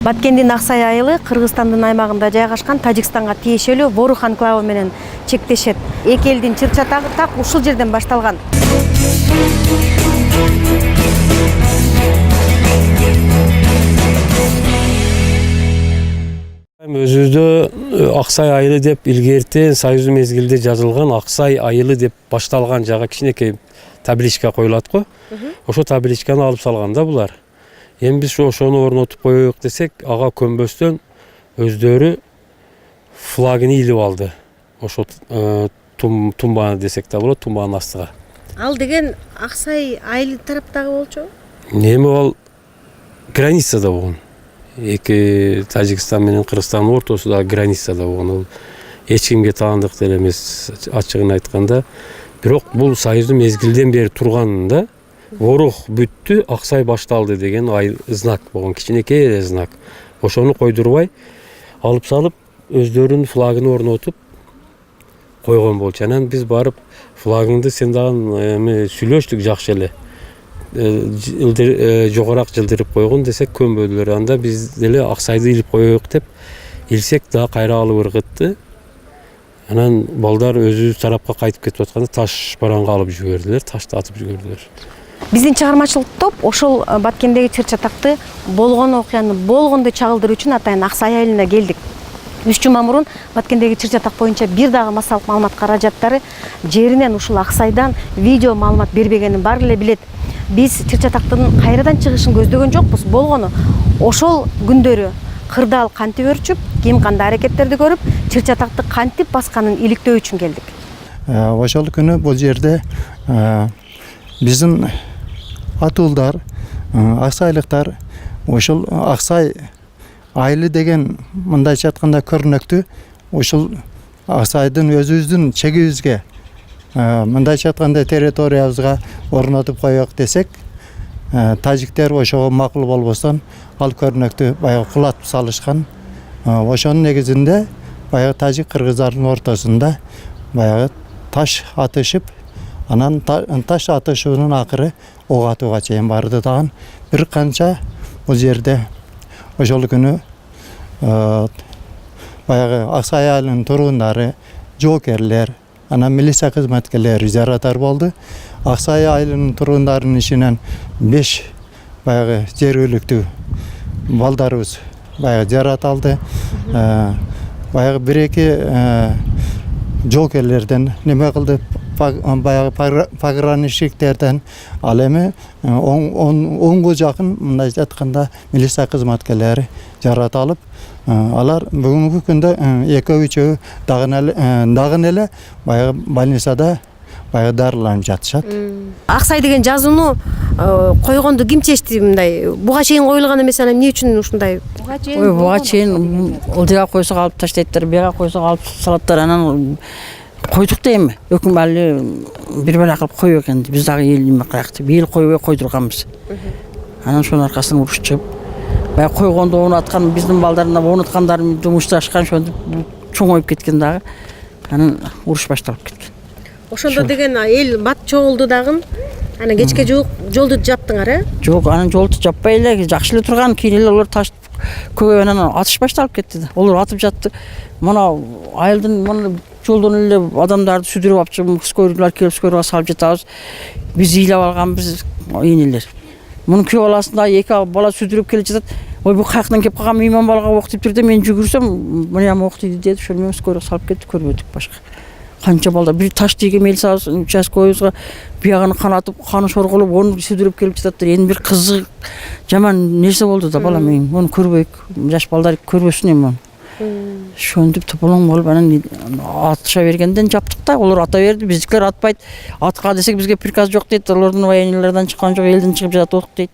Баткендин Аксай айылы Кыргызстандын аймагында жайгашкан Тажикстанга тиешелүү Борух анклавы менен чектешет. Эки элдин чыр-чатагы так ушул жерден башталган. Өзүздө Аксай айылы деп илгертен Союз мезгилде жазылган Аксай айылы деп башталган жага кичинекей табличка коюлат го. Ошо табличканы алып салганда булар. Эми биз ошону орнотуп коелук десек, ага көнбөстөн өздөрү флагын илип алды. Ошо тумбаны десек да болот, тумбанын астыга. Ал деген Аксай айыл тараптагы болчу? Эми ал границада болгон. Эки Тажикстан менен Кыргызстандын ортосунда границада болгон. Ал эч кимге таандык деле эмес, ачыгын айтканда. Бирок бул Союздун мезгилден бери турганында Борух бүттү, Аксай башталды деген знак болгон, кичинекей эле знак. Ошону койдурбай алып салып, өздөрүнүн флагын орнотуп койгон болчу. Анан биз барып флагыңды сен дагы сүйлөштүк жакшы эле. Жогорак жылдырып койгон десек көнбөдүлөр. Анда биз деле Аксайды илип коелук деп илсек да кайра алып ыргытты. Анан балдар өзү тарапка кайтып кетип атканда таш бараңга алып жибердилер, ташты атып жибердилер. Биздин чыгармачылык топ ошол Баткендеги чыр-чатакты болгон окуяны болгондой чагылдыруу үчүн атайын Аксай айылына келдик. 3 жума мурун Баткендеги чыр-чатак боюнча бир дагы массалык маалымат каражаттары жеринен ушул Аксайдан видео маалымат бербегенин баары эле билет. Биз чыр-чатактын кайрадан чыгышын көздөгөн жокпуз. Болгону ошол күндөрү кырдаал кантип өрчүп, ким кандай аракеттерди көрүп, чыр-чатакты кантип басканын иликтөө үчүн келдик. Ошол күнү бул жерде биздин атуулдар, аксайлыктар ошол Аксай айылы деген мындайча айтканда көрнөктү ошол Аксайдын өзүбүздүн чегибизге, мындайча айтканда территориябызга орнотуп коелук десек, тажиктер ошого макул болбостон ал көрнөктү баягы кулатып салышкан. Ошонун негизинде баягы тажик кыргыздардын ортосунда баягы таш атышып, анан таш атышуунун акыры ок атууга чейин барды дагы. Бир канча бул жерде ошол күнү баягы Аксай айылынын тургундары, жоокерлер, анан милиция кызматкерлери жаратар болду. Аксай айылынын тургундарынын ичинен 5 баягы жергиликтүү балдарыбыз баягы жараталды. Баягы 1-2 жоокерлерден неме кылды, баягы пограничниктерден, ал эми 10 жакын мындайча айтканда милиция кызматкерлери жараталып, алар бүгүнкү күндө 2-3 дагы эле баягы больницада баягы дарыланып жатышат. Аксай деген жазууну койгонду ким чечти мындай? Буга чейин коюлган эмес, анан эмне үчүн ушундай? Буга чейин ылдыга койсок алып таштайттыр, бияга койсок алып салаттыр, анан койдук да эми. Өкүм али бир бала кылып коюп экен, биз дагы эл неме кылайык деп, эл коюбай койдурганбыз. Анан ошонун аркасынан уруш чыгып, баягы койгондо онуткан биздин балдарына онуткандарын жумушташкан, ошондо чоңоюп кеткен дагы. Анан уруш башталып кеткен. Ошондо деген эл бат чогулду дагы. Анан кечке жуук жолду жаптыңар, э? Жок, анан жолду жаппай эле, жакшы эле турган, кийин эле алар таш көбөйүп анан атыш башталып кетти. Олар атып жатты. Мына айылдын мына жолдон эле адамдарды сүдүрүп алып, скорыйлар келип скорыйга салып жатабыз. Биз ыйлап алганбыз, энелер. Мунун күйөө баласында 2 бала сүдүрүп келе жатат. Ой, бу каяктан кеп калган мейман балага октоп тур деп мен жүгүрсөм, мына октойт деп, ошол менен скорыйга салып кетти, көрбөдүк башка. Канча балдар бир таш тийген милиция участкойубузга биягын канатып, каны шорголуп, onu сүдүрүп келип жататтыр. Эми бир кызык жаман нерсе болду да бала мен. Onu көрбөйк, жаш балдар көрбөсүн эми onu. Шөндүп тополоң болуп анан атыша бергенден жаптык да, олар ата берди, биздикилер атпайт. Атка десек бизге приказ жок дейт, алардын военныйлардан чыккан жок, элден чыгып жатат дейт.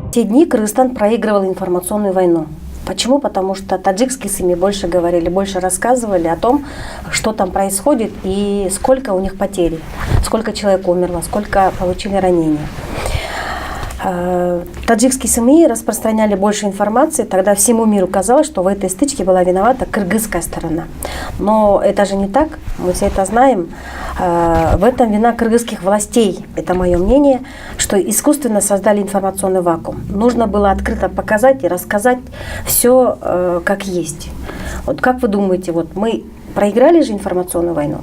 В те дни Кыргызстан проигрывал информационную войну. Почему? Потому что таджикские СМИ больше говорили, больше рассказывали о том, что там происходит и сколько у них потерь, сколько человек умерло, сколько получили ранения. Таджикские СМИ распространяли больше информации, тогда всему миру казалось, что в этой стычке была виновата кыргызская сторона. Но это же не так, мы все это знаем. В этом вина кыргызских властей, это мое мнение, что искусственно создали информационный вакуум. Нужно было открыто показать и рассказать все как есть. Вот как вы думаете, вот мы проиграли же информационную войну?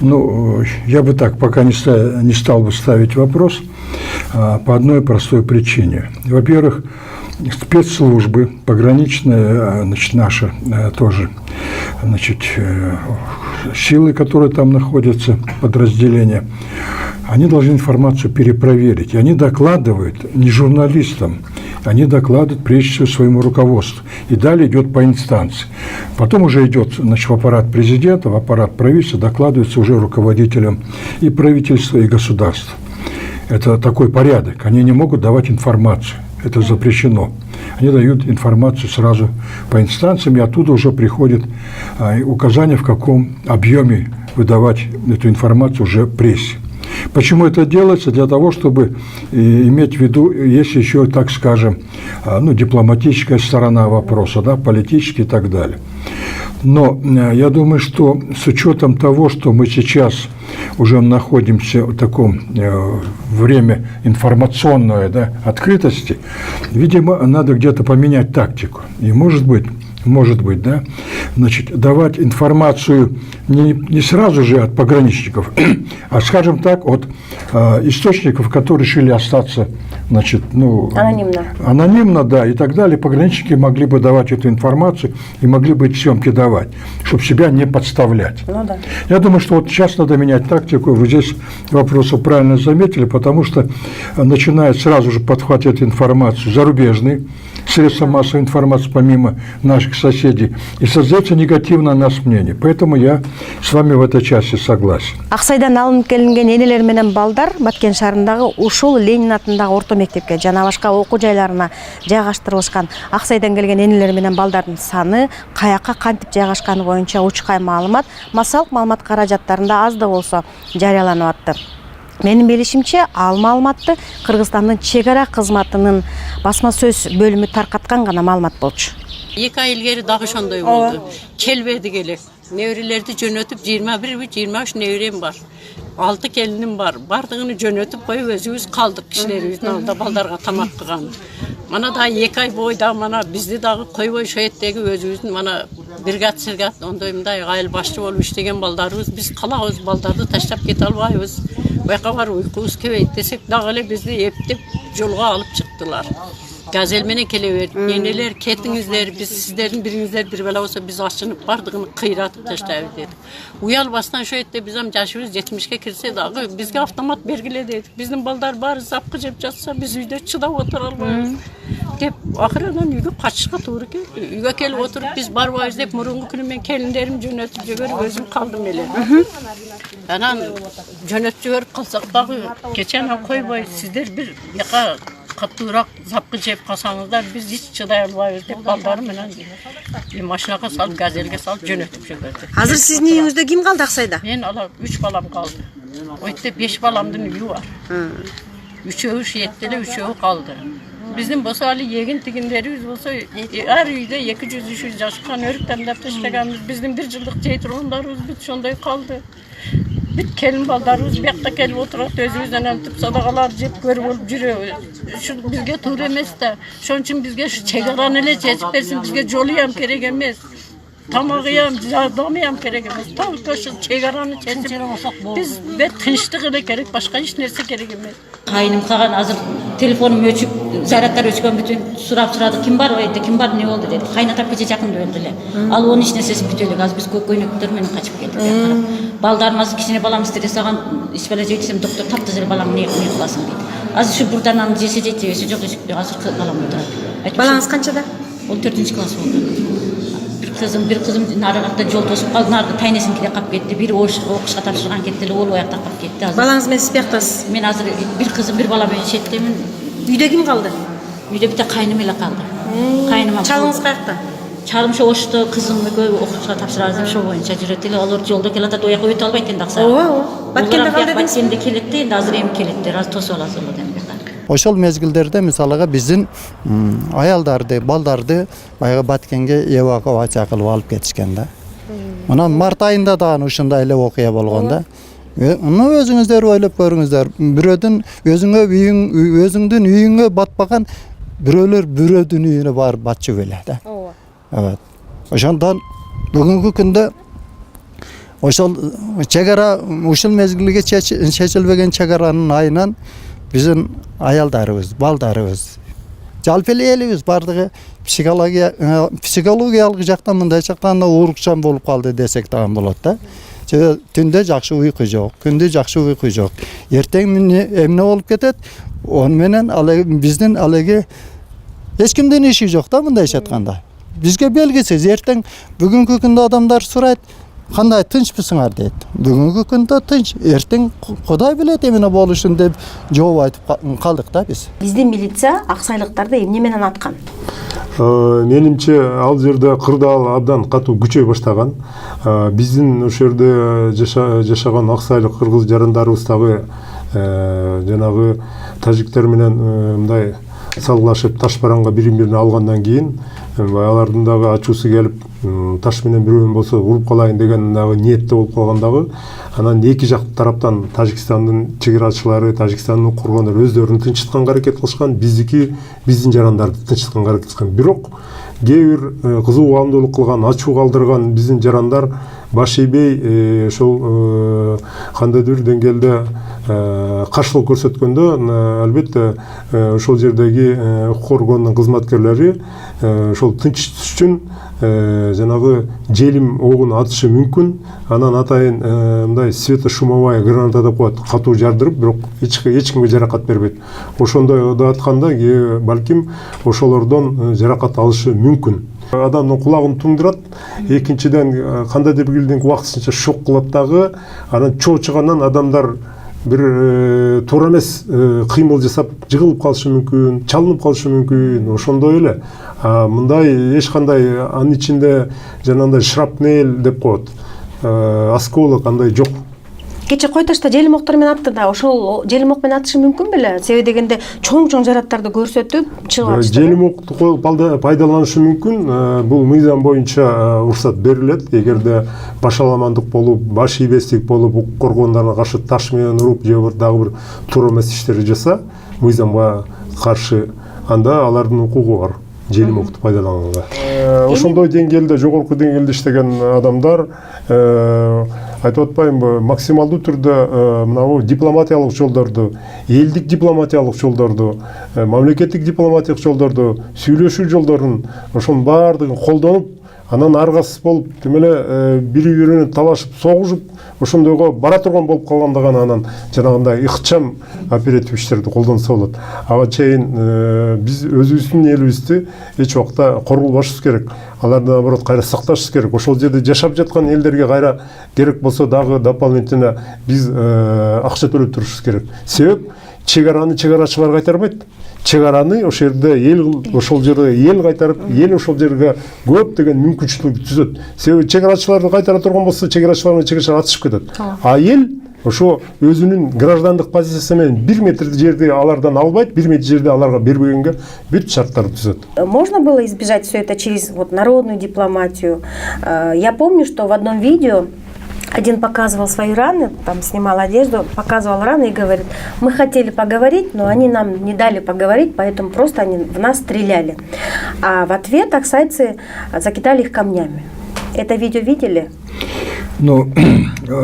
Ну, я бы так пока не стал бы ставить вопрос по одной простой причине. Во-первых, спецслужбы, пограничные, значит, наши тоже, значит, силы, которые там находятся, подразделения, они должны информацию перепроверить. И они докладывают не журналистам, они докладывают прежде всего своему руководству. И далее идет по инстанции. Потом уже идет, значит, в аппарат президента, в аппарат правительства, докладывается уже руководителям и правительства, и государства. Это такой порядок. Они не могут давать информацию. Это запрещено. Они дают информацию сразу по инстанциям, и оттуда уже приходят указания, в каком объеме выдавать эту информацию уже прессе. Почему это делается? Для того, чтобы иметь в виду, есть еще, так скажем, ну, дипломатическая сторона вопроса, да, политический и так далее. Но я думаю, что с учетом того, что мы сейчас уже находимся в таком время информационной, да, открытости, видимо, надо где-то поменять тактику. И может быть, да, значит, давать информацию не сразу же от пограничников, а, скажем так, от источников, которые решили остаться, значит, ну, анонимно, да, и так далее. Пограничники могли бы давать эту информацию и могли бы эти съемки давать, чтобы себя не подставлять. Ну, да. Я думаю, что вот сейчас надо менять тактику. Вы здесь вопрос правильно заметили, потому что начинает сразу же подхватывать информацию зарубежные средства массовой информации, помимо наших соседей, и создается негативное на нас мнение. Поэтому я с вами в этой части согласен. Аксайдан алынып келинген энелер менен балдар Баткен шаарындагы ушул Ленин атындагы орто мектепке жана башка окуу жайларына жайгаштырылышкан. Аксайдан келген энелер менен балдардын саны, каяка кантип жайгашканы боюнча учкай маалымат массалык маалымат каражаттарында аз да болсо жарыяланып атты. Менин билишимче, ал маалыматты Кыргызстандын чек ара кызматынын басма сөз бөлүмү таркаткан гана маалымат болчу. 2 ай илгери дагы ошондой болду. Келбеди келе. Неберелерди жөнөтүп 21-23 неберем бар. 6 келиним бар. Бардыгын жөнөтүп коюп өзүбүз калдык кишилерибиздин алдында балдарга тамак кылган. Мана да 2 ай бойда мана бизди дагы койбой шоеттеги өзүбүздүн мана бригада ондой мындай айыл башчы болуп иштеген балдарыбыз биз калабыз, балдарды таштап кете албайбыз. Байка бар уйкубуз кебейт десек дагы эле бизди эптеп жолго алып чыктылар. Газель менен келе берди. Энелер кетиңиздер, биз сиздердин бириңиздер бир бала болсо биз ачынып бардыгын кыйратып таштайбыз дедик. Уялбастан шоетте биз ам жашыбыз 70-ке кирсе дагы бизге автомат бергиле дедик. Биздин балдар баары запкы жеп жатса биз үйдө чыдап отура албайбыз деп акырынан үйгө качышка туура келди. Үйгө келип отуруп биз барбайбыз деп мурунку күнү мен келиндерим жөнөтүп жиберип өзүм калдым эле. Анан жөнөтүп жиберип калсак дагы кечен койбой сиздер бир яка катуураак запкы жеп калсаңыздар биз эч чыдай албайбыз деп балдары менен машинага салып газелге салып жөнөтүп жиберди. Азыр сиздин үйүңүздө ким калды Аксайда? Мен ала 3 балам калды. Өйтө 5 баламдын үйү бар. 3-өө шиеттеле 3-өө калды. Биздин болсо али эгин тигиндерибиз болсо ар үйдө 200-300 жашкан өрүк тандап таштаганбыз. Биздин 1 жылдык жей тургандарыбыз бүт ошондой калды. Бүт келин балдарыбыз бияқта келип отурат, өзүбүздөн антип садакалар жеп көрүп болуп жүрөбүз. Ушу бизге туура эмес да. Ошон үчүн бизге чек араны эле чечип берсин, бизге жолуям керек эмес. Тамагыям, жардамыям керек эмес. Только ошо чек араны чечип биз тынчтык эле керек, башка эч нерсе керек эмес. Кайным калган азыр телефонум өчүп, зарядтар өчкөн бүтүн сурады, ким бар ойду, ким бар, не болду деди. Кайнатам кече жакында өлдү эле. Ал онун эч нерсесин күтөлүк, азыр биз көйнөктөр менен качып келдик. Балдарым азыр кичине балам стресс алган, ич бала жейт десем, доктор таптазыр балаң не кыласың дейт. Азыр ушу бурданан жесе жейт, жебесе жок десек, азыр балам отурат. Балаңыз канчада? Ол 4-класс болду. Bir kızım narıqda жол тосуп калды, наргы тайнесин кире калып кетти. Бири окушка тапшырган кетти эле, ол оякта калып кетти. Балаңыз менен сиз бияктасыз? Мен азыр bir kızım, bir балам менен четтемин. Үйдө ким калды? Үйde bir de kaynım ile kaldı. Kaynıma. Чалыңыз каякта? Çağırım şu oştu kızım okuşa tapşırardım şu boyunca jüretili olur yolda kelata doya koyup albayt endi aksa. Ооба. Баткенде калды деңиз. Batkende kelette endi azır em kelette раз тосуп аласыз болот эми. Ошол мезгилдерде мисалга биздин аялдарды, балдарды баягы Баткенге эвакуация кылып алып кетишкен да. Мына март айында дагы ушундай эле окуя болгон да. Муну өзүңүздөр ойлоп көрүңүздөр. Өзүңдүн үйүңө батпаган бирөөлөр бирөөдүн үйүнө барып батчу беле да. Ооба. Evet. Ошондон бүгүнкү күндө ошол чегара ушул мезгилге чечилбеген чегаранын айынан биздин аялдарыбыз, балдарыбыз, жалпы эле элибиз бардыгы психологиялык жактан мындай жактан уурукчан болуп калды десек дагы болот да. Түндө жакшы уйку жок, күндү жакшы уйку жок. Эртең эмне болуп кетет? Ону менен биздин алеги эч кимдин иши жок да мындайча айтканда. Бизге белгисиз, эртең бүгүнкү күндө адамдар сурайт, кандай тынчпысыңар дейт. Бүгүнкү күндө тынч, эртең Кудай билет эмне болушун деп жооп айтып калдык да биз. Биздин милиция аксайлыктарды эмне менен аткан? Менимче ал жерде кырдаал абдан катуу күчөй баштаган. Биздин ошол жерде жашаган аксайлык кыргыз жарандарыбыз дагы жанагы тажиктер менен мындай салгылашып таш бараңга бирин-бирин алгандан кийин алардын дагы ачуусу келип таш менен бирөөнүн болсо уруп калайын деген дагы ниетте болуп калган дагы. Анан эки жак тараптан Тажикстандын чегерачылары, Тажикстандын кургондору өздөрүн тынчытканга аракет кылышкан, биздин жарандарды тынчытканга аракет кылышкан. Бирок кээ бир кызуу каамдуулук кылган, ачуу калтырган биздин жарандар баш ийбей ошол кандайдыр бир деңгээлде каршылык көрсөткөндө албетте ошол жердеги укук коргоонун кызматкерлери ошол тынчтык үчүн жанагы желим огун атышы мүмкүн. Анан атайын мындай светошумовая граната деп коет, катуу жардырып, бирок эч кимге жаракат бербейт. Ошондой да атканда балким ошолордон жаракат алышы мүмкүн. Адамдын кулагын туңдурат, экинчиден кандайдыр бир килдин убактысынча шок кылат дагы, анан чоочугандан адамдар бир туура эмес кыймыл жасап жыгылып калышы мүмкүн, чалынып калышы мүмкүн. Ошондой эле мындай эч кандай анын ичинде жанагындай шрапнель деп коет, осколок андай жок. Кече Койташта желим октор менен атты да, ошол желим ок менен атышы мүмкүн беле? Себеби дегенде чоң жараттарды көрсөтүп чыгып атышты. Желим окту пайдаланышы мүмкүн. Бул мыйзам боюнча уруксат берилет. Эгерде башаламандык болуп, баш ийбестик болуп, укук коргоондарына каршы таш менен уруп же дагы бир туура эмес иштерди жаса, мыйзамга каршы, анда алардын укугу бар желим окту пайдаланганга. Ошондой деңгээлде, жогорку деңгээлде иштеген адамдар айтып атпаймынбы, максималдуу түрдө мынабу дипломатиялык жолдорду, элдик дипломатиялык жолдорду, мамлекеттик дипломатиялык жолдорду, сүйлөшүү жолдорун ошонун баардыгын колдонуп, анан аргасыз болуп, демеле бири-биринен талашып, согушуп, ошондойго бара турган болуп калганда гана анан жанагындай ыкчам оператив иштерди колдонсо болот. Ага чейин биз өзүбүздүн элибизди эч убакта корголбашыбыз керек. Аларды наоборот кайра сакташыбыз керек. Ошол жерде жашап жаткан элдерге кайра керек болсо дагы дополнительно биз акча төлөп турушубуз керек. Себеп чегараны чегарачылар кайтарбайт. Чегараны ошол жерде ошол жерде эл кайтарып, эл ошол жерге көптөгөн мүмкүнчүлүк түзөт. Себеби чегарачыларды кайтара турган болсо, чегарачылар чегара атышып кетет. А эл ошо өзүнүн граждандык позициясы менен 1 метр жерди алардан албайт, 1 метр жерди аларга бербегенге бүт шарттарды түзөт. Можно было избежать все это через народную дипломатию. Я помню, что в одном видео один показывал свои раны, там снимал одежду, показывал раны и говорит: мы хотели поговорить, но они нам не дали поговорить, поэтому просто они в нас стреляли. А в ответ аксайцы закидали их камнями. Это видео видели? Ну,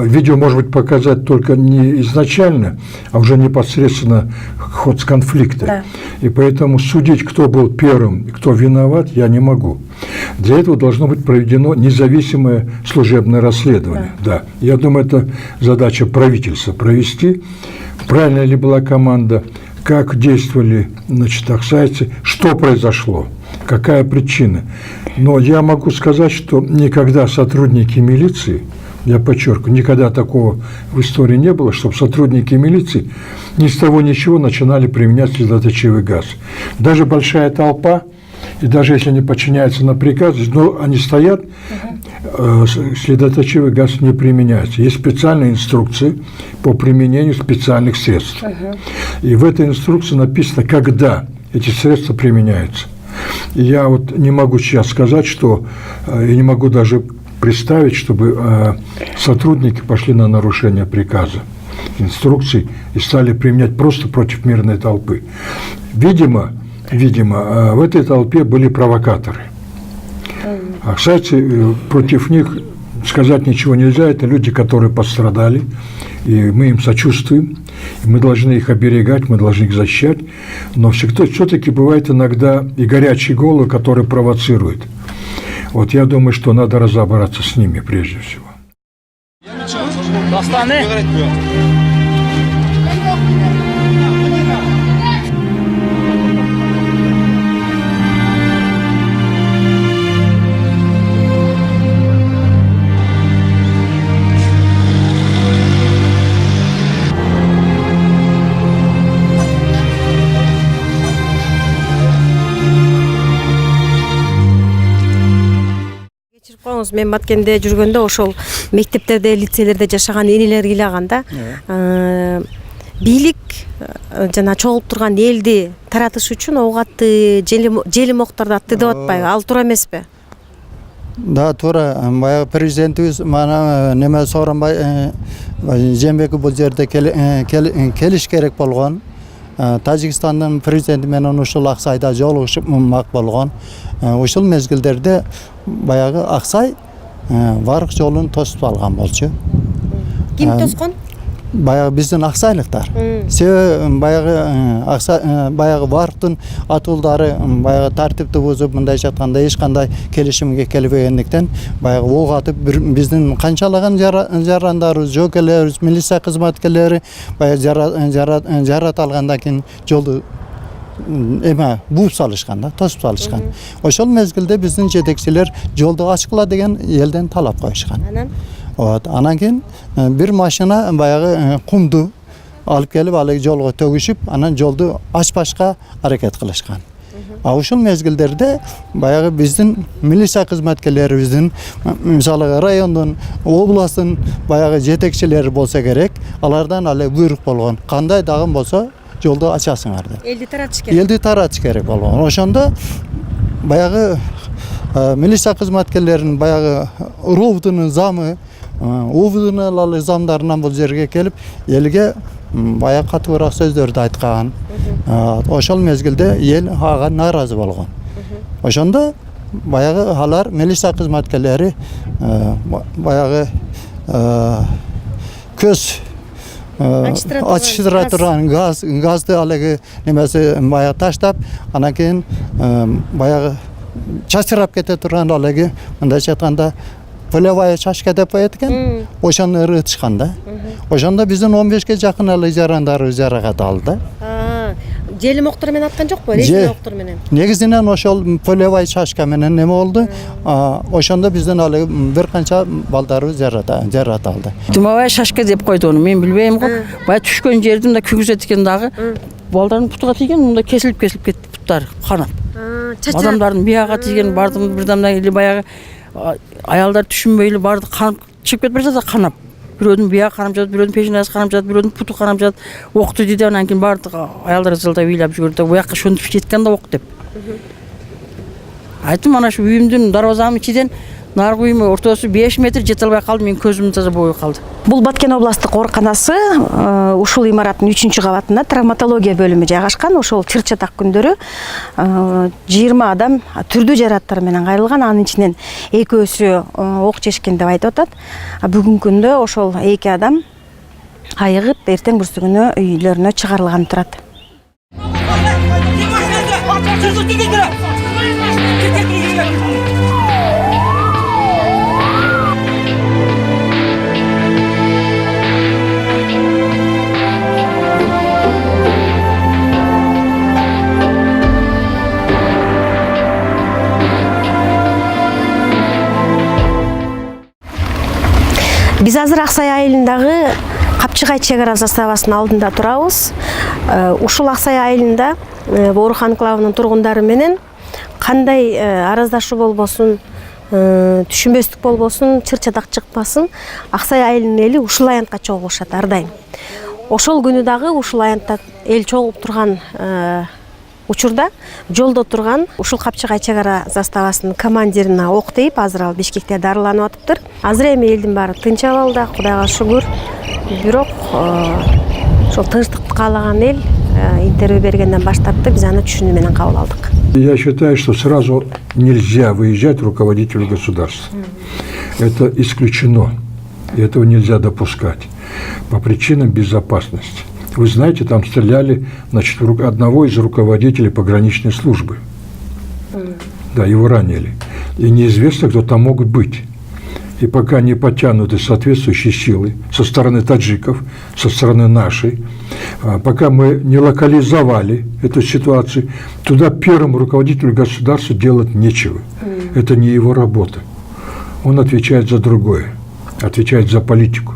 видео может быть показать только не изначально, а уже непосредственно ход конфликта. Да. И поэтому судить, кто был первым и кто виноват, я не могу. Для этого должно быть проведено независимое служебное расследование. Да. Я думаю, это задача правительства провести. Правильно ли была команда, как действовали, значит, аксайцы, что произошло, какая причина. Но я могу сказать, что никогда сотрудники милиции Я подчеркиваю, никогда такого в истории не было, чтобы сотрудники милиции ни с того ни с чего начинали применять слезоточивый газ. Даже большая толпа, и даже если они подчиняются на приказ, но они стоят, слезоточивый газ не применяется. Есть специальные инструкции по применению специальных средств. И в этой инструкции написано, когда эти средства применяются. И я вот не могу сейчас сказать, что я не могу даже представить, чтобы сотрудники пошли на нарушение приказа, инструкций и стали применять просто против мирной толпы. Видимо, в этой толпе были провокаторы. А, кстати, против них сказать ничего нельзя. Это люди, которые пострадали, и мы им сочувствуем. И мы должны их оберегать, мы должны их защищать. Но все-таки бывает иногда и горячие головы, которые провоцируют. Вот я думаю, что надо разобраться с ними прежде всего. Коңуз, мен Баткенде жүргөндө ошол мектептерде, лицейлерде жашаган энелер ыйлаганда бийлик жана чогулуп турган элди таратыш үчүн ок атты, желим окторду атты деп атпайбы? Ал туура эмеспи? Да, туура. Баягы президентибиз мана неме Сооронбай Жээнбеков бул жерде келиш керек болгон. Тажикстандын президенти менен ушул Аксайда жолугушмак болгон. Ушул мезгилдерде баягы Аксай барык жолун тосуп алган болчу. Ким тоскон? Баягы биздин аксайлыктар. Себеби баягы барктын атуулдары баягы тартипти бузуп, мындайча айтканда эч кандай келишимге келбегендиктен баягы ок атып биздин канчалаган жарандарыбыз, жокелерибиз, милиция кызматкерлери баягы жарат алгандан кийин жолду бууп салышкан да, тосуп салышкан. Ошол мезгилде биздин жетекчилер жолду ачкыла деген элден талап коюшкан. Анан кийин бир машина баягы кумду алып келип алыг жолго төгүшүп, анан жолду ачпашка аракет кылышкан. Ушул мезгилдерде баягы биздин милиция кызматкерлерибиздин, мисалы райондун, областтын баягы жетекчилери болсо керек, алардан але буйрук болгон. Кандай дагы болсо жолду ачасыңар деп. Элди таратыш керек болгон. Ошондо баягы милиция кызматкерлеринин баягы ровдунун замы, УВДнын замдарынан бул жерге келип, элге баягы катуураак сөздөрдү айткан. Ошол мезгилде эл ага нааразы болгон. Ошондо баягы алар милиция кызматкерлери баягы көз ачтыра турган газды алыгы немеси баягы таштап, анан кийин баягы чачырап кете турган алыгы мындайча айтканда полевая чашка деп коет экен. Ошону ырытышкан да. Ошондо биздин 15ке жакын алыгы жарандарыбыз жаракат алды. Желим октор менен аткан жокпу? Резин октор менен. Негизинен ошол полевая чашка менен неме болду. Ошондо биздин алыгы бир канча балдарыбыз жарат алды. Дымабай шашка деп койду ону, мен билбейм го. Бая түшкөн жердин да күгүзөт экен дагы. Балдардын путуга тиген, мында кесилип кетти путтары, канап. Адамдардын бияга тиген, бардым бирдамда эле баягы аялдар түшүнбөй эле барды канып чыгып кетип жатат, канап. Бирөөнүн бияга канап жатат, бирөөнүн пешинасы канап жатат, бирөөнүн путу канап жатат. Окту дейди, анан кийин бардык аялдар жылдап ыйлап жүгүрдү. Буякка шөнтүп жеткен да ок деп. Айттым, мана ушу үйүмдүн дарбазанын ичиден наркы үйүмө ортосу 5 метр жете албай калды, менин көзүм таза бою калды. Бул Баткен областтык ооруканасы ушул имараттын 3-кабатында травматология бөлүмү жайгашкан. Ошол чыр-чатак күндөрү 20 адам түрдүү жараттар менен кайрылган. Анын ичинен экөөсү ок чечкен деп айтып атат. Бүгүнкү күндө ошол 2 адам айыгып, эртең бүрсүгүнө үйлөрүнө чыгарылган турат. азыр Аксай айылындагы Капчыгай чек ара заставасынын алдында турабыз. Ушул Аксай айылында Боорук анклавынын тургундары менен кандай араздашуу болбосун, түшүнбөстүк болбосун, чыр-чатак чыкпасын, Аксай айылынын эли ушул аянтка чогулушат ар дайым. Ошол күнү дагы ушул аянтта эл чогулуп турган учурда жолдо турган ушул Капчыгай чек ара заставасынын командирине ок тийип, азыр ал Бишкекте дарыланып атыптыр. Азыр эми элдин баары тынч абалда, Кудайга шүгүр. Бирок ошол тынчтыкты каалаган эл интервью бергенден баш тартты, биз аны түшүнүү менен кабыл алдык. Я считаю, что сразу нельзя выезжать руководителю государства. Это исключено. И этого нельзя допускать по причинам безопасности. Вы знаете, там стреляли, значит, одного из руководителей пограничной службы. Да, его ранили. И неизвестно, кто там мог быть. И пока не подтянуты соответствующие силы со стороны таджиков, со стороны нашей, пока мы не локализовали эту ситуацию, туда первому руководителю государства делать нечего. Это не его работа. Он отвечает за другое, отвечает за политику.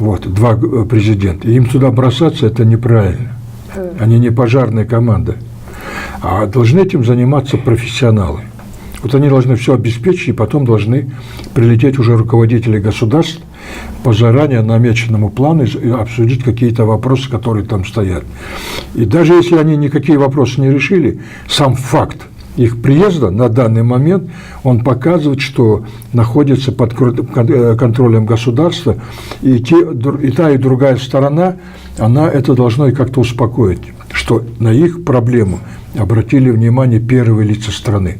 Вот, два президента. Им туда бросаться – это неправильно. Они не пожарная команда. А должны этим заниматься профессионалы. Вот они должны все обеспечить, и потом должны прилететь уже руководители государств по заранее намеченному плану и обсудить какие-то вопросы, которые там стоят. И даже если они никакие вопросы не решили, сам факт их приезда на данный момент, он показывает, что находится под контролем государства, и та, и другая сторона, она это должно и как-то успокоить, что на их проблему обратили внимание первые лица страны.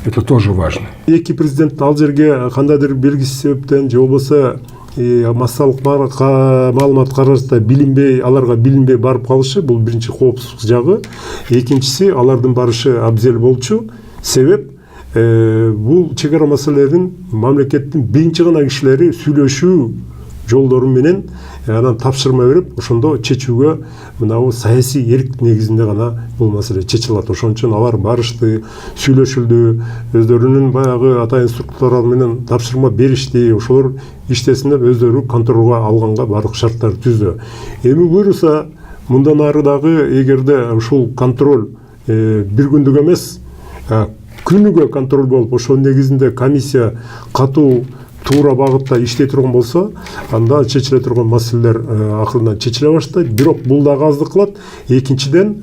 Это тоже важно. Эки президент ал жерге кандайдыр белгисиз себептен же болбосо массалык маалымат каражатта билинбей, аларга билинбей барып калышы, бул биринчи коопсуздук жагы. Экинчиси, алардын барышы абзел болчу. Себеп бул чек ара маселелерин мамлекеттин биринчи гана кишилери сүйлөшүү жолдору менен анан тапшырма берип, ошондо чечүүгө мынабу саясий эрк негизинде гана бул маселе чечилат. Ошон үчүн алар барышты, сүйлөшүлдү, өздөрүнүн баягы атайын структуралар менен тапшырма беришти. Ошолор иштесин деп өздөрү контролго алганга бардык шарттар түздү. Эми буюрса, мындан ары дагы эгерде ушул контроль бир күндүк эмес, күнүгө контроль болуп, ошол негизинде комиссия катуу туура багытта иштей турган болсо, анда чечиле турган маселелер акырындан чечиле баштайт. Бирок бул дагы аздык кылат. Экинчиден,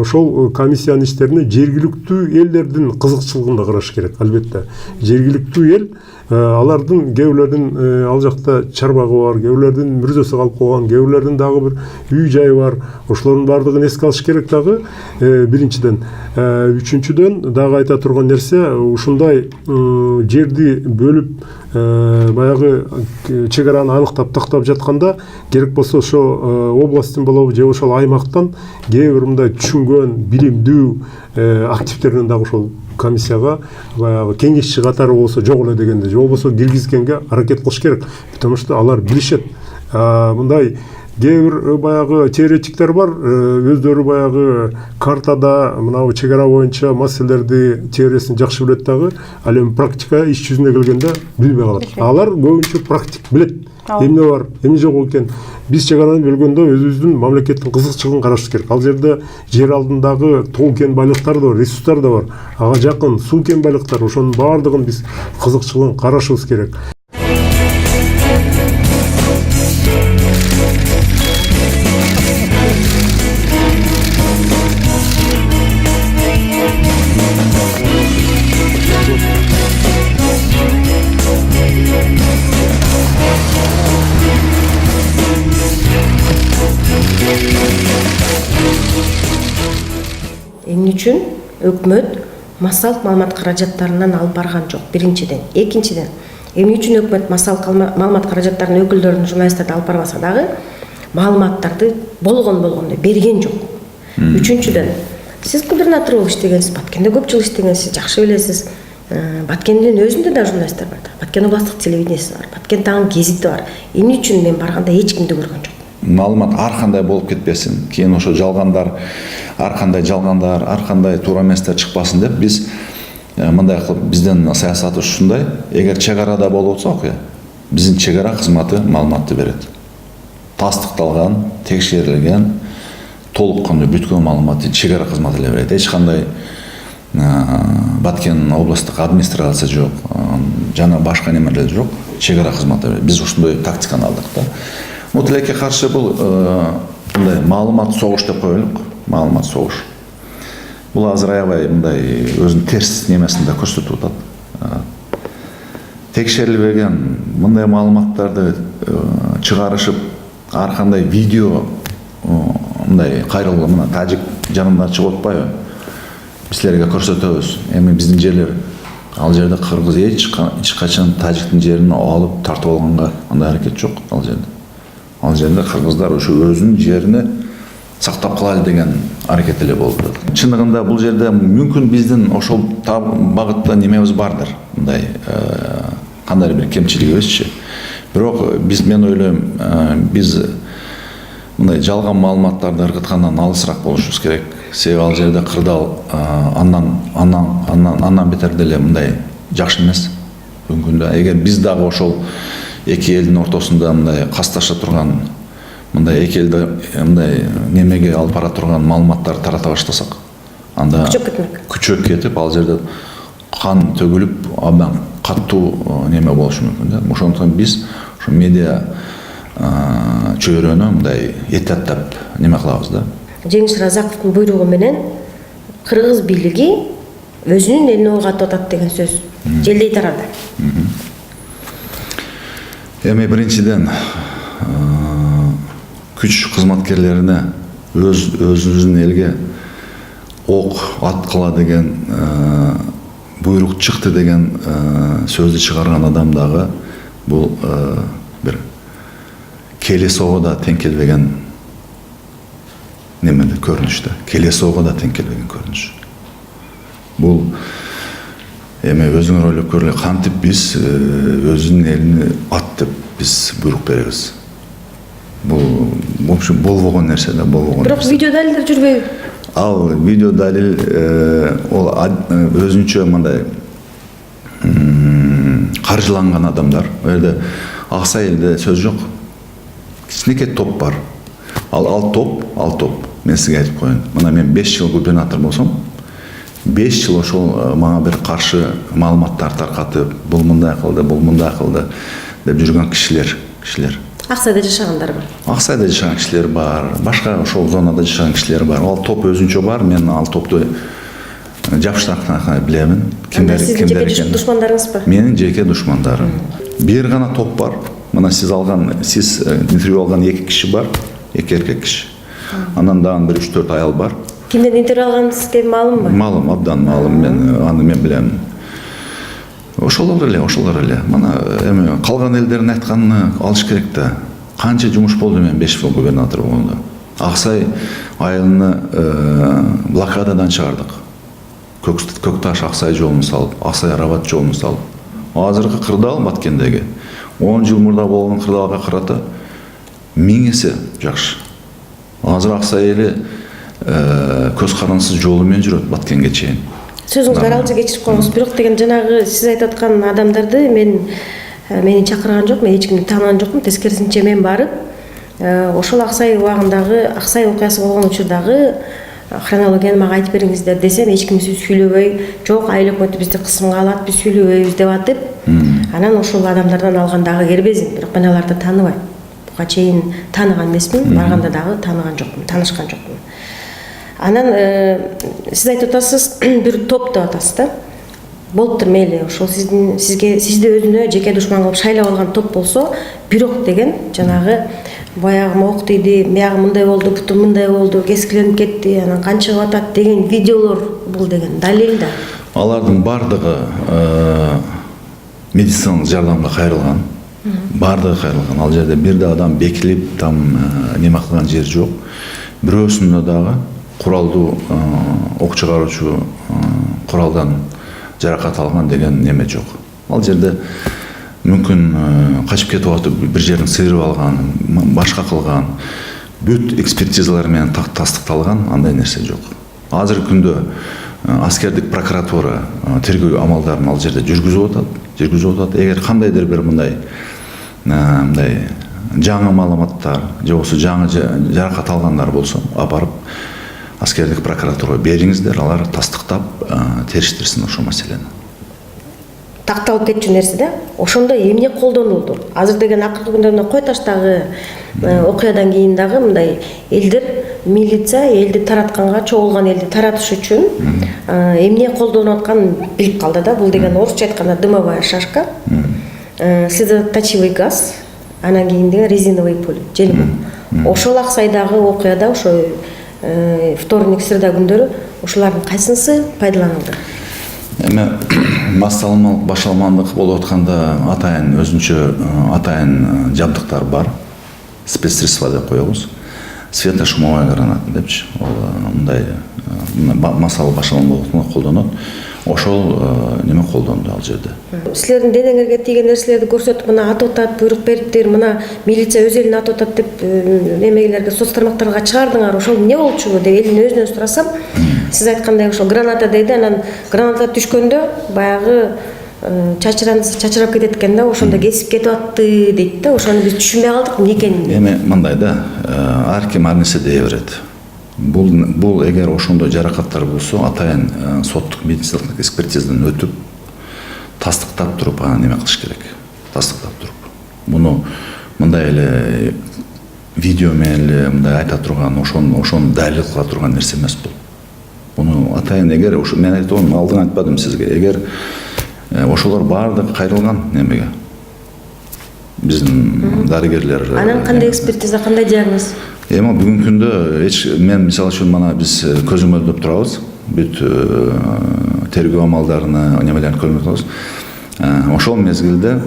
ошол комиссиянын иштерине жергиликтүү элдердин кызыкчылыгын да караш керек. Албетте, жергиликтүү эл, алардын кээ ал жакта чарбагы бар, кээ мүрзөсү калып калган, кээ дагы бир үй жайы бар. Ошолордун баардыгын эске алыш керек дагы. Биринчиден, үчүнчүдөн дагы айта турган нерсе, ушундай жерди бөлүп баягы чек араны аныктап тактап жатканда, керек болсо ошо областтын болобу же ошол аймактан кээ бир мындай түшүнгөн, билимдүү активдерден дагы ошол комиссияга баягы кеңешчи катары болсо жок эле дегенде, же болбосо киргизгенге аракет кылыш керек. Потому что алар билишет. Мындай кээ бир баягы теоретиктер бар, өздөрү баягы картада мынабу чек ара боюнча маселелерди теориясын жакшы билет дагы, ал эми практика иш жүзүнө келгенде билбей калат. Алар көбүнчө практик билет. Эмне бар, эмне жок экен. Биз чек араны бөлгөндө өзүбүздүн мамлекеттин кызыкчылыгын караш керек. Ал жерде жер алдындагы тоо кен байлыктар да бар, ресурстар да бар. Ага жакын суу кен байлыктар, ошонун баардыгын биз кызыкчылыгын карашыбыз керек. Эмне үчүн өкмөт массалык маалымат каражаттарынан алып барган жок? Биринчиден. Экинчиден, эмне үчүн өкмөт массалык маалымат каражаттарынын өкүлдөрүн, журналисттерди алып барбаса дагы маалыматтарды болгондой берген жок. Үчүнчүдөн, сиз губернатор болуп иштегенсиз, Баткенде көп жыл иштегенсиз, жакшы билесиз. Баткендин өзүндө да журналисттер бар. Баткен областтык телевидениеси бар, Баткен тагын гезити бар. Эмне үчүн мен барганда эч кимди көргөн жок? Маалымат ар кандай болуп кетпесин, кийин ошо жалгандар, ар кандай туура эместер чыкпасын деп биз мындай кылып, биздин саясатыбыз ушундай. Эгер чек арада болуп атса окуя, биздин чек ара кызматы маалыматты берет. Тастыкталган, текшерилген, толук кандуу бүткөн маалыматты чек ара кызматы эле берет. Эч кандай Баткен областтык администрация жок, жана башка немелер жок. Чек ара кызматы берет. Биз ушундай тактиканы алдык да. Бул тилекке каршы бул мындай маалымат согуш деп коелук. Маалымат согуш. Бул азыр аябай мындай өзүнүн терс немесин да көрсөтүп атат. Текшерилбеген мындай маалыматтарды чыгарышып, ар кандай видео мындай кайрылган мына тажик жанымдан чыгып атпайбы? Биз силерге көрсөтөбүз. Эми биздин жерлер ал жерде кыргыз эч качан тажиктин жерин алып тартып алганга андай аракет жок ал жерде. Ал жерде кыргыздар ошо өзүнүн жерини сактап калалы деген аракет эле болду. Чындыгында бул жерде мүмкүн биздин ошол багытта немебиз бардыр. Мындай кандай бир кемчилигибизчи. Бирок мен ойлойм, биз мындай жалган маалыматтарды ыргыткандан алысыраак болушубуз керек. Себеби ал жерде кырдаал андан бетер деле мындай жакшы эмес. Бүгүнкү күндө эгер биз дагы ошол эки элдин ортосунда мындай касташа турган, мындай эки элди мындай немеге алып бара турган маалыматтарды тарата баштасак, анда күчөп кетип, ал жерде кан төгүлүп, абдан каттуу неме болушу мүмкүн да. Ошондуктан биз ошо медиа чөйрөнү мындай этаттап неме кылабыз да. Жеңиш Разаковдун буйругу менен кыргыз бийлиги өзүнүн элин ойготуп атат деген сөз желдей тарады. Эми биринчиден күч кызматкерлерине өзүбүздүн элге ок аткыла деген буйрук чыкты деген сөздү чыгарган адам дагы бул бир келесого да тең келбеген немеде көрүнүштө. Келесого да тең келбеген көрүнүш. Бул эми өзүңөр ойлоп көргүлө, кантип биз өзүнүн элини ат деп биз буйрук беребиз. Бул в общем болбогон нерсе да, болбогон. Бирок видео далилдер жүрбөйбү? Ал видео далил ол өзүнчө мындай каржыланган адамдар. Ал жерде аксай элде сөз жок. Кичинекей топ бар. Ал топ. Мен сизге айтып коеюн. Мына мен 5 жыл губернатор болсом, 5 жыл ошол мага бир каршы маалыматтар таркатып, бул мындай кылды деп жүргөн кишилер. Аксайда жашагандар бар. Аксайда жашаган кишилер бар, башка ошол зонада жашаган кишилер бар. Ал топ өзүнчө бар. Мен ал топту жапыштактай билемин. Кимдер экен? Душмандарыңызбы? Менин жеке душмандарым. Бир гана топ бар. Мына сиз интервью алган 2 киши бар, 2 эркек киши. Андан дагы бир 3-4 аял бар. Кимден интервью алганыңызга маалымбы? Маалым, абдан маалым. Аны мен билем. Ошолор эле. Мына эми калган элдердин айтканын алыш керек да. Канча жумуш болду мен 5 жыл губернатор болгондо. Аксай айылыны блокададан чыгардык. Көкташ Аксай жолун салып, Аксай Арабат жолун салып. Азыркы кырдаал Баткендеги 10 жыл мурда болгон кырдаалга карата 1000 эсе жакшы. Азыр Аксай эли көз карансыз жолу менен жүрөт Баткенге чейин. Сөзүңүздү аралыкча кечирип коюңуз. Бирок деген жанагы сиз айтып аткан адамдарды мени чакырган жок, мен эч кимди тааниган жокмун. Тескерисинче мен барып, ошол Аксай убагындагы Аксай окуясы болгон учурдагы хронологияны мага айтып бериңиздер десем, эч ким сүйлөбөй, жок айыл өкмөтү бизди кысымга алат, биз сүйлөбөйбүз деп атып, анан ошол адамдардан алган дагы кербезим. Бирок мен аларды тааныбайм. Буга чейин тааныган эмесмин, барганда дагы таанышкан жокмун. Анан сиз айтып атасыз, бир топ деп атасыз да. Болуптур мейли, ошол сизди өзүнө жеке душман кылып шайлап алган топ болсо, бирок деген жанагы баягы мок дейди, мягы мындай болду, буту мындай болду, кескиленип кетти, анан канчыгып атат деген видеолор бул деген далил да. Алардын бардыгы медициналык жардамга кайрылган. Бардыгы кайрылган. Ал жерде бир да адам бекилип, там неме кылган жер жок. Бирөөсүндө дагы куралдуу ок чыгаруучу куралдан жаракат алган деген неме жок. Ал жерде мүмкүн качып кетип атып бир жерин сыйрып алган, башка кылган, бүт экспертизалар менен тастыкталган андай нерсе жок. Азыркы күндө аскердик прокуратура тергөө амалдарын ал жерде жүргүзүп атат. Эгер кандайдыр бир мындай мындай жаңы маалыматтар же болбосо жаңы жаракат алгандар болсо апарып аскердик прокуратурага бериңиздер, алар тастыктап териштирсин ошол маселени. Такталып кетчү нерсе да, ошондо эмне колдонулду? Азыр деген акыркы күндөрдө Кой Таштагы окуядан кийин дагы мындай элдер милиция элди таратканга, чогулган элди таратыш үчүн эмне колдонуп атканын билип калды да. Бул деген орусча айтканда дымовая шашка, слезоточивый газ, анан кийин деген резиновый пуля, желбу. Ошол Аксайдагы окуяда ошо вторник, среда күндөрү ошолардын кайсынысы пайдаланылды? Эми массалык башалмандык болуп атканда атайын өзүнчө атайын жабдыктар бар. Спецсредства деп коебуз. Светошумовая граната депчи. Ол мындай массалык башалмандыкты колдонот. Ошол неме колдонду ал жерде. Силердин денеңерге тийген нерселерди көрсөтүп, мына атып атат, буйрук бериптир, мына милиция өз элин атып атат деп немелерге соц тармактарга чыгардыңар. Ошол эмне болчу деп элдин өзүнөн сурасам, сиз айткандай ошол граната дейди, анан граната түшкөндө баягы чачырап кетет экен да, ошондо кесип кетип атты дейт да. Ошону биз түшүнбөй калдык, эмне экенин. Эми мындай да, ар ким ар нерсе дей берет. Бул эгер ошондой жаракаттар болсо, атайын соттук медициналык экспертизадан өтүп, тастыктап туруп аны неме кылыш керек. Тастыктап туруп. Муну мындай эле видео менен эле мындай айта турган, ошону далил кыла турган нерсе эмес бул. Муну атайын эгер ошо мен айтам, алдын айтпадым сизге. Эгер ошолор баардыгы кайрылган немеге. Биздин дарыгерлер. Анан кандай экспертиза, кандай диагноз? Эми бүгүнкү күндө мен мисалы үчүн мына биз көзөмөлдөп турабыз. Бүт тергөө амалдарына немелерин көрүп турабыз. Ошол мезгилде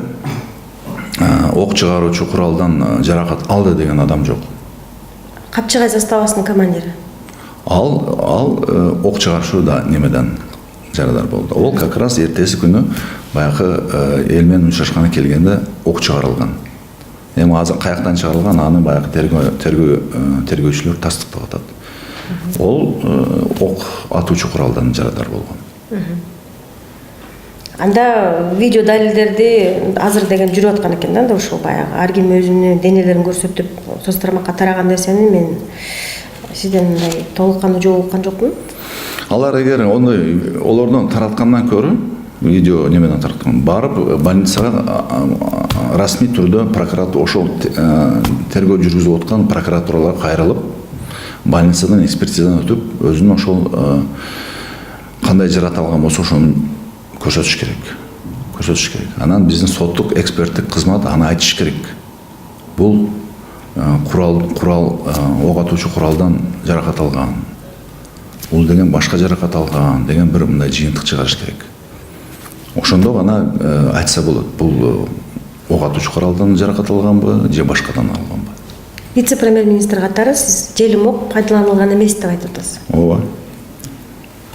ок чыгаруучу куралдан жаракат алды деген адам жок. Капчыгай заставасынын командири. Ал ок чыгаруучу да немеден жарадар болду. Ол как раз эртеси күнү баягы эл менен учурашканга келгенде ок чыгарылган. Эми азыр каяктан чыгарылган, аны баягы тергөөчүлөр тастыктап атат. Ол ок атуучу куралдан жарадар болгон. Анда видео далилдерди азыр деген жүрүп аткан экен да, ошол баягы ар ким өзүнүн денелерин көрсөтүп соц тармакка тараган нерсени мен сизден мындай толук кандуу жооп уккан жокмун. Алар эгер олордон тараткандан көрө видео немеден тарткан, барып больницага расмий түрдө прокуратура ошол тергөө жүргүзүп аткан прокуратураларга кайрылып, больницадан экспертизадан өтүп, өзүнүн ошол кандай жаракат алган болсо ошону көрсөтүш керек. Анан биздин соттук эксперттик кызмат аны айтыш керек. Бул курал ок атуучу куралдан жаракат алган. Бул деген башка жаракат алган деген бир мындай жыйынтык чыгарыш керек. Ошондо гана айтса болот. Бул ок атуучу куралдан жаракат алганбы же башкадан алганбы. Вице-премьер-министр катары сиз желим ок пайдаланылган эмес деп айтып атасыз. Ооба.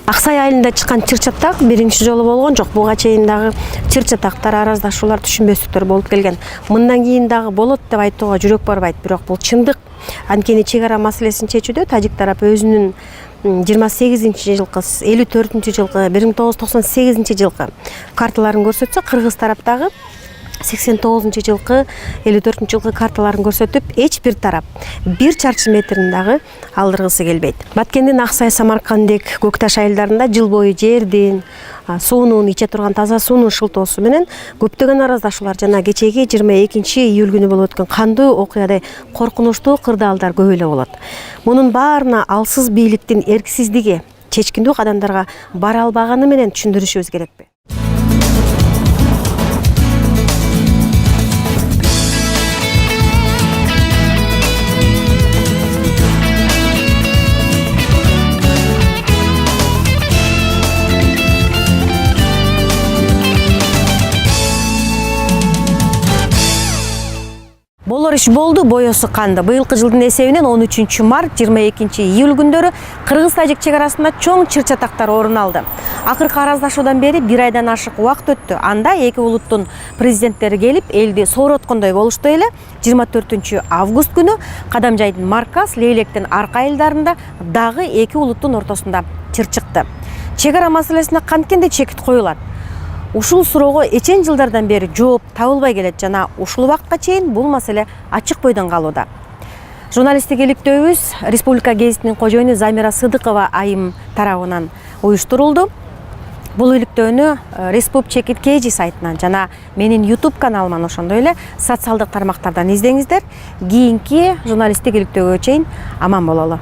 Аксай айылында чыккан чыр-чатак биринчи жолу болгон жок. Буга чейин дагы чыр-чатактар, араздашуулар, түшүнбөстүктөр болуп келген. Мындан кийин дагы болот деп айтууга жүрөк барбайт, бирок бул чындык. Анткени чек ара маселесин чечүүдө тажик тарапы өзүнүн 28-жылкы, 54-жылкы, 1998 жылкы карталарын көрсөтсө, кыргыз тараптагы 89-жылкы, 54-жылкы карталарын көрсөтүп, эч бир тарап бир чарчы метрин дагы алдыргысы келбейт. Баткендин Аксай, Самаркандек, Көкташ айылдарында жыл бою жердин, суунун, иче турган таза суунун шылтоосу менен көптөгөн араздашуулар жана кечеги 22-июль күнү болуп өткөн кандуу окуядай коркунучтуу кырдаалдар көп эле болот. Мунун баарына алсыз бийликтин эрксиздиги, чечкиндүү кадамдарга бара албаганы менен түшүндүрүшүбүз керекпи? Болор иш болду, боесу канды. Быйылкы жылдын эсебинен 13 март, 22 июль күндөрү кыргыз-тажик чек арасында чоң чыр-чатактар орун алды. Акыркы араздашуудан бери 1 айдан ашык убакыт өттү. Анда эки улуттун президенттери келип, элди сооруткондой болушту эле. 24 август күнү Кадамжайдын Маркас, Лейлектин арка айылдарында дагы эки улуттун ортосунда чыр чыкты. Чек ара маселесине канткенде чекит коюлат. Ушул суроого эчен жылдардан бери жооп табылбай келет жана ушул убакытка чейин бул маселе ачык бойдон калууда. Журналисттик иликтөөбүз Республика гезитинин кожоюну Замира Сыдыкова айым тарабынан уюштурулду. Бул иликтөөнү Республчекит KG сайтынан жана менин YouTube каналыман ошондой эле социалдык тармактардан издеңиздер. Кийинки журналисттик иликтөөгө чейин аман бололу.